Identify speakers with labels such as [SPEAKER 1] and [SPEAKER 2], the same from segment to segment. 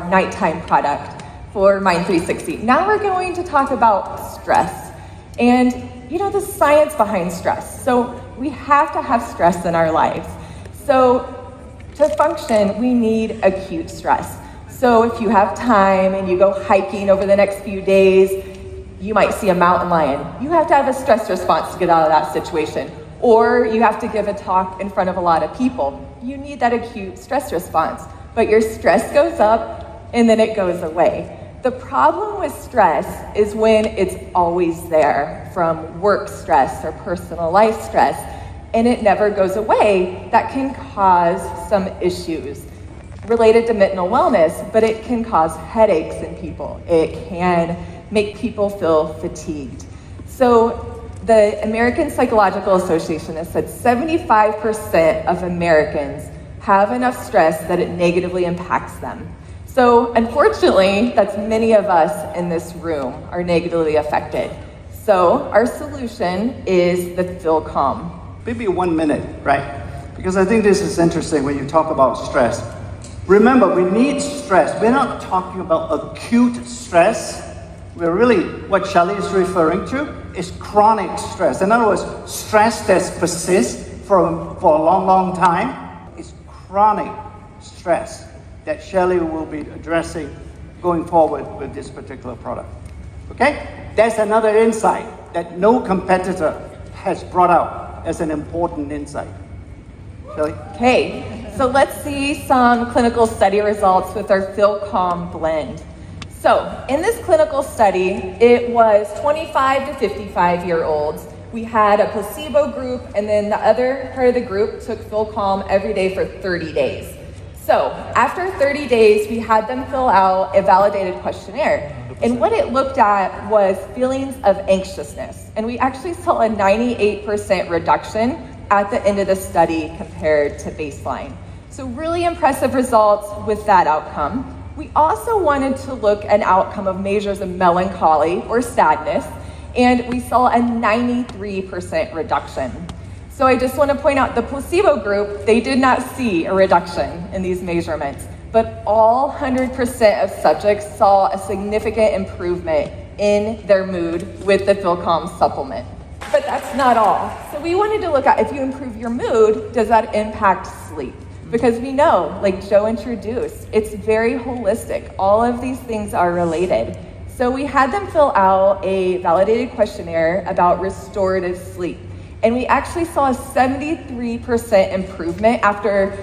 [SPEAKER 1] nighttime product for MYnd360. Now we're going to talk about stress and, the science behind stress. So we have to have stress in our lives. So to function, we need acute stress. So if you have time and you go hiking over the next few days, you might see a mountain lion. You have to have a stress response to get out of that situation. Or you have to give a talk in front of a lot of people. You need that acute stress response. But your stress goes up and then it goes away. The problem with stress is when it's always there, from work stress or personal life stress, and it never goes away. That can cause some issues related to mental wellness, but it can cause headaches in people. It can make people feel fatigued. So the American Psychological Association has said 75% of Americans have enough stress that it negatively impacts them. So unfortunately, that's many of us in this room are negatively affected. So our solution is the Feel Calm.
[SPEAKER 2] Maybe 1 minute, right? Because I think this is interesting when you talk about stress. Remember, we need stress. We're not talking about acute stress. We're really, what Shelley is referring to is chronic stress. In other words, stress that persists for a long, long time is chronic stress that Shelley will be addressing going forward with this particular product. Okay? That's another insight that no competitor has brought out as an important insight. Shelley?
[SPEAKER 1] Okay, so let's see some clinical study results with our Feel Calm blend. So in this clinical study, it was 25 to 55-year-olds. We had a placebo group, and then the other part of the group took Feel Calm every day for 30 days. So after 30 days, we had them fill out a validated questionnaire. And what it looked at was feelings of anxiousness. And we actually saw a 98% reduction at the end of the study compared to baseline. So really impressive results with that outcome. We also wanted to look at an outcome of measures of melancholy or sadness, and we saw a 93% reduction. So I just want to point out the placebo group, they did not see a reduction in these measurements, but all 100% of subjects saw a significant improvement in their mood with the Feel Calm supplement. But that's not all. So we wanted to look at, if you improve your mood, does that impact sleep? Because we know, like Joe introduced, it's very holistic. All of these things are related. So we had them fill out a validated questionnaire about restorative sleep. And we actually saw a 73% improvement after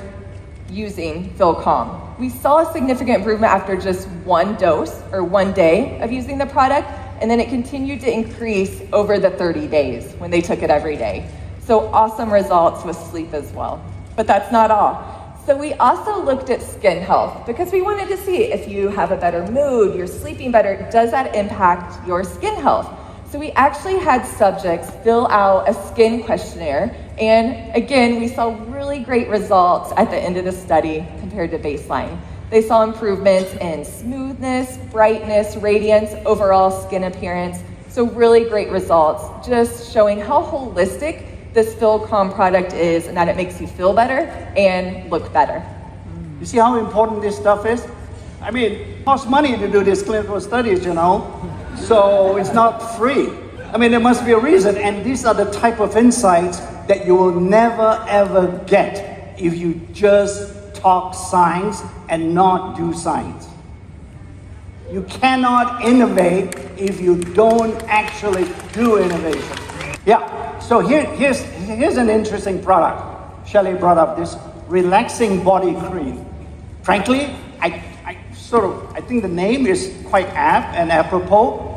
[SPEAKER 1] using Feel Calm. We saw a significant improvement after just one dose or 1 day of using the product, and then it continued to increase over the 30 days when they took it every day. So awesome results with sleep as well. But that's not all. So we also looked at skin health because we wanted to see if you have a better mood, you're sleeping better, does that impact your skin health? So we actually had subjects fill out a skin questionnaire, and again, we saw really great results at the end of the study compared to baseline. They saw improvements in smoothness, brightness, radiance, overall skin appearance. So really great results, just showing how holistic this Feel Calm product is and that it makes you feel better and look better.
[SPEAKER 2] You see how important this stuff is? I mean, it costs money to do these clinical studies, so it's not free. I mean, there must be a reason, and these are the type of insights that you will never ever get if you just talk science and not do science. You cannot innovate if you don't actually do innovation. Yeah, so here's an interesting product. Shelley brought up this relaxing body cream. Frankly, I think the name is quite apt and apropos.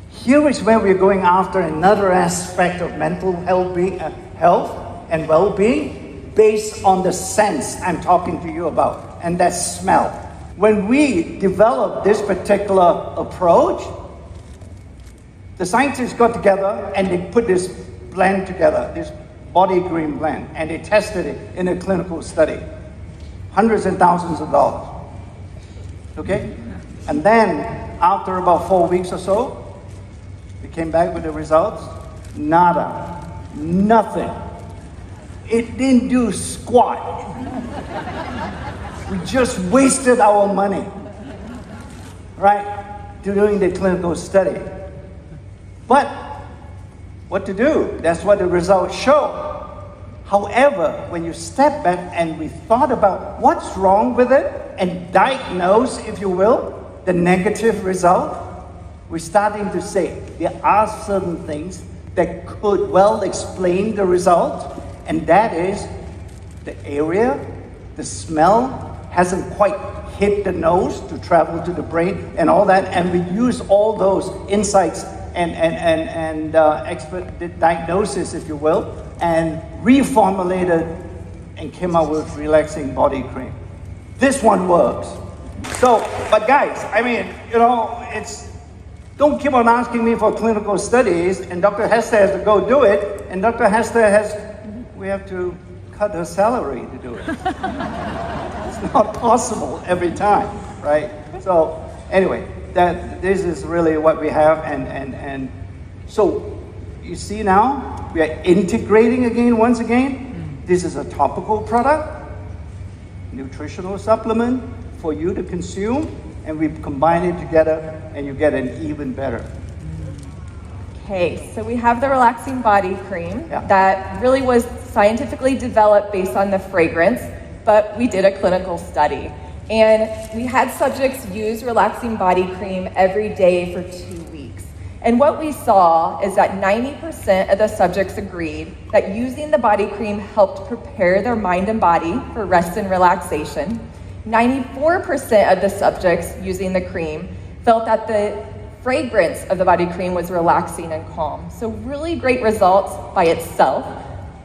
[SPEAKER 2] Here is where we're going after another aspect of mental health and well-being based on the sense I'm talking to you about, and that's smell. When we developed this particular approach, the scientists got together and they put this blend together, this body cream blend, and they tested it in a clinical study. Hundreds and thousands of dollars. Okay? And then, after about 4 weeks or so, we came back with the results. Nada. Nothing. It didn't do squat. We just wasted our money, right, doing the clinical study. But what to do? That's what the results show. However, when you step back and we thought about what's wrong with it and diagnose, if you will, the negative result, we're starting to say there are certain things that could well explain the result, and that is the area, the smell hasn't quite hit the nose to travel to the brain and all that, and we use all those insights and expert diagnosis, if you will, and reformulated and came out with relaxing body cream. This one works. So, but guys, I mean, you know, don't keep on asking me for clinical studies, and Dr. Hester has to go do it, and Dr. Hester we have to cut her salary to do it. It's not possible every time, right? So, anyway, this is really what we have, and so, you see now, we are integrating again, once again. This is a topical product, nutritional supplement for you to consume, and we combine it together and you get an even better.
[SPEAKER 1] Okay, so we have the relaxing body cream that really was scientifically developed based on the fragrance, but we did a clinical study. And we had subjects use relaxing body cream every day for 2 weeks. And what we saw is that 90% of the subjects agreed that using the body cream helped prepare their mind and body for rest and relaxation. 94% of the subjects using the cream felt that the fragrance of the body cream was relaxing and calm. So really great results by itself.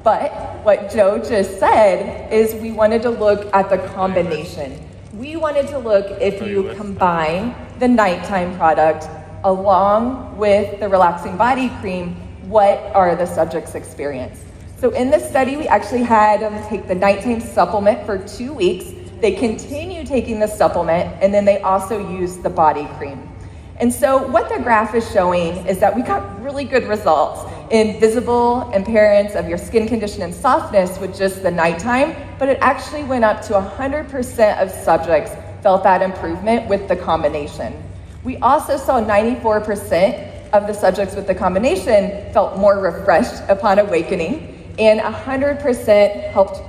[SPEAKER 1] But what Joe just said is we wanted to look at the combination. We wanted to look if you combine the nighttime product along with the relaxing body cream, what are the subjects' experience? So in this study, we actually had them take the nighttime supplement for 2 weeks. They continue taking the supplement, and then they also use the body cream. And so what the graph is showing is that we got really good results in visible appearance of your skin condition and softness with just the nighttime, but it actually went up to 100% of subjects felt that improvement with the combination. We also saw 94% of the subjects with the combination felt more refreshed upon awakening, and 100% helped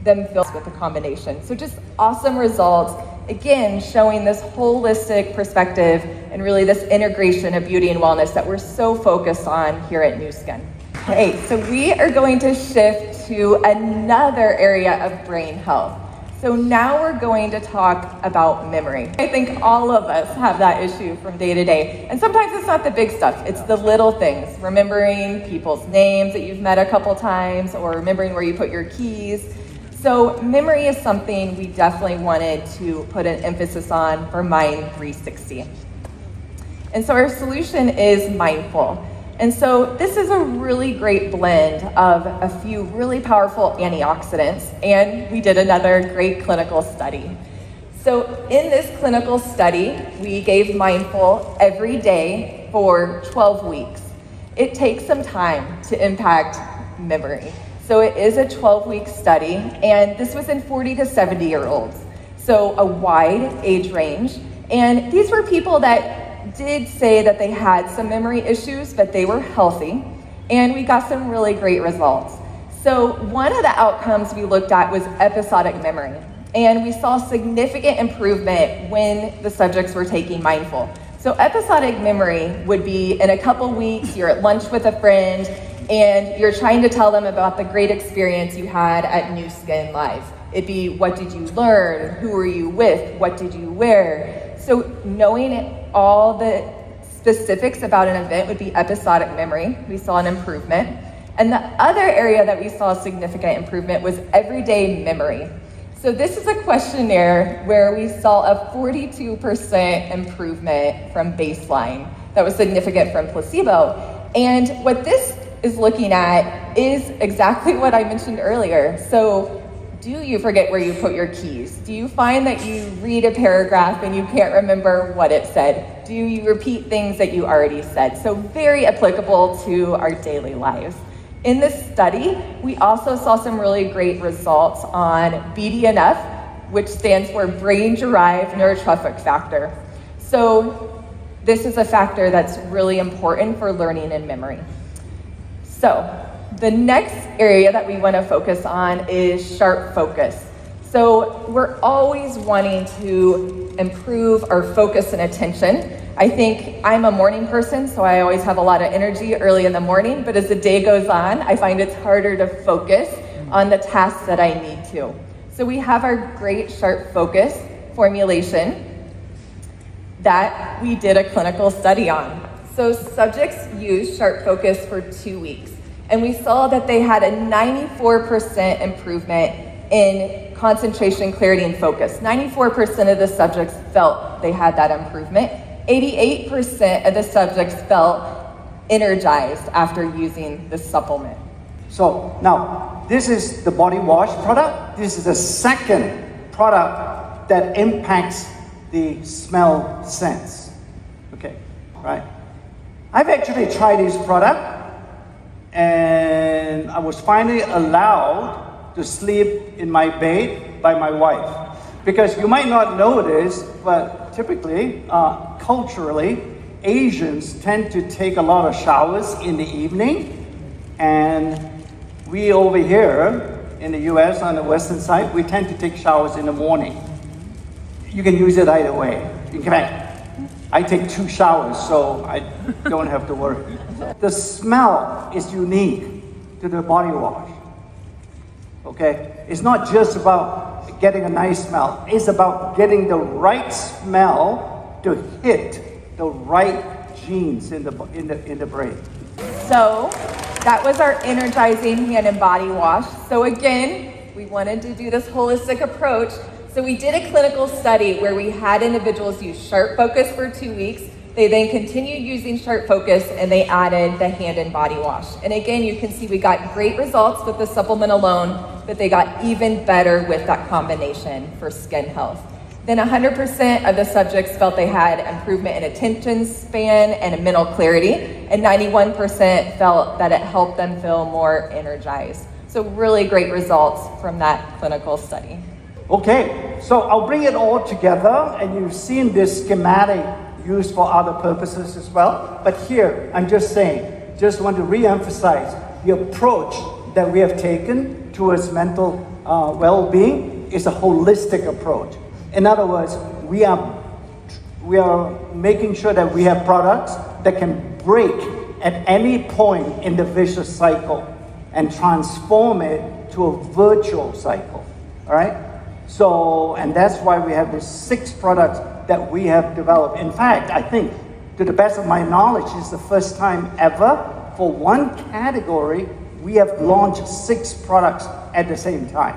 [SPEAKER 1] them feel with the combination. So just awesome results. Again, showing this holistic perspective and really this integration of beauty and wellness that we're so focused on here at Nu Skin. Okay, so we are going to shift to another area of brain health. So now we're going to talk about memory. I think all of us have that issue from day to day. And sometimes it's not the big stuff, it's the little things. Remembering people's names that you've met a couple times, or remembering where you put your keys. So memory is something we definitely wanted to put an emphasis on for MYnd360. And so our solution is mindful. And so this is a really great blend of a few really powerful antioxidants, and we did another great clinical study. So in this clinical study, we gave mindful every day for 12 weeks. It takes some time to impact memory. So it is a 12-week study, and this was in 40 to 70-year-olds. So a wide age range. And these were people that did say that they had some memory issues, but they were healthy. And we got some really great results. So one of the outcomes we looked at was episodic memory. And we saw significant improvement when the subjects were taking mindful. So episodic memory would be in a couple weeks, you're at lunch with a friend, and you're trying to tell them about the great experience you had at Nu Skin Live. It'd be, what did you learn? Who were you with? What did you wear? So knowing all the specifics about an event would be episodic memory. We saw an improvement. And the other area that we saw significant improvement was everyday memory. So this is a questionnaire where we saw a 42% improvement from baseline that was significant from placebo. And what this is looking at is exactly what I mentioned earlier. So do you forget where you put your keys? Do you find that you read a paragraph and you can't remember what it said? Do you repeat things that you already said? So very applicable to our daily lives. In this study, we also saw some really great results on BDNF, which stands for brain-derived neurotrophic factor. So this is a factor that's really important for learning and memory. So the next area that we want to focus on is sharp focus. So we're always wanting to improve our focus and attention. I think I'm a morning person, so I always have a lot of energy early in the morning, but as the day goes on, I find it's harder to focus on the tasks that I need to. So we have our great sharp focus formulation that we did a clinical study on. So subjects used sharp focus for 2 weeks, and we saw that they had a 94% improvement in concentration, clarity, and focus. 94% of the subjects felt they had that improvement. 88% of the subjects felt energized after using the supplement.
[SPEAKER 2] So now, this is the body wash product. This is the second product that impacts the smell sense. Okay, right? I've actually tried this product, and I was finally allowed to sleep in my bed by my wife. Because you might not know this, but typically, culturally, Asians tend to take a lot of showers in the evening, and we over here in the US on the western side, we tend to take showers in the morning. You can use it either way. In fact, I take 2 showers, so I don't have to worry. The smell is unique to the body wash. Okay? It's not just about getting a nice smell. It's about getting the right smell to hit the right genes in the brain.
[SPEAKER 1] So that was our energizing hand and body wash. So again, we wanted to do this holistic approach. So we did a clinical study where we had individuals use sharp focus for 2 weeks. They then continued using sharp focus, and they added the hand and body wash. And again, you can see we got great results with the supplement alone, but they got even better with that combination for skin health. Then 100% of the subjects felt they had improvement in attention span and in mental clarity, and 91% felt that it helped them feel more energized. So really great results from that clinical study.
[SPEAKER 2] Okay, so I'll bring it all together, and you've seen this schematic used for other purposes as well. But here, I'm just saying, just want to re-emphasize the approach that we have taken towards mental well-being is a holistic approach. In other words, we are making sure that we have products that can break at any point in the vicious cycle and transform it to a virtual cycle, all right? So, and that's why we have these 6 products that we have developed. In fact, I think, to the best of my knowledge, it's the first time ever for one category we have launched 6 products at the same time.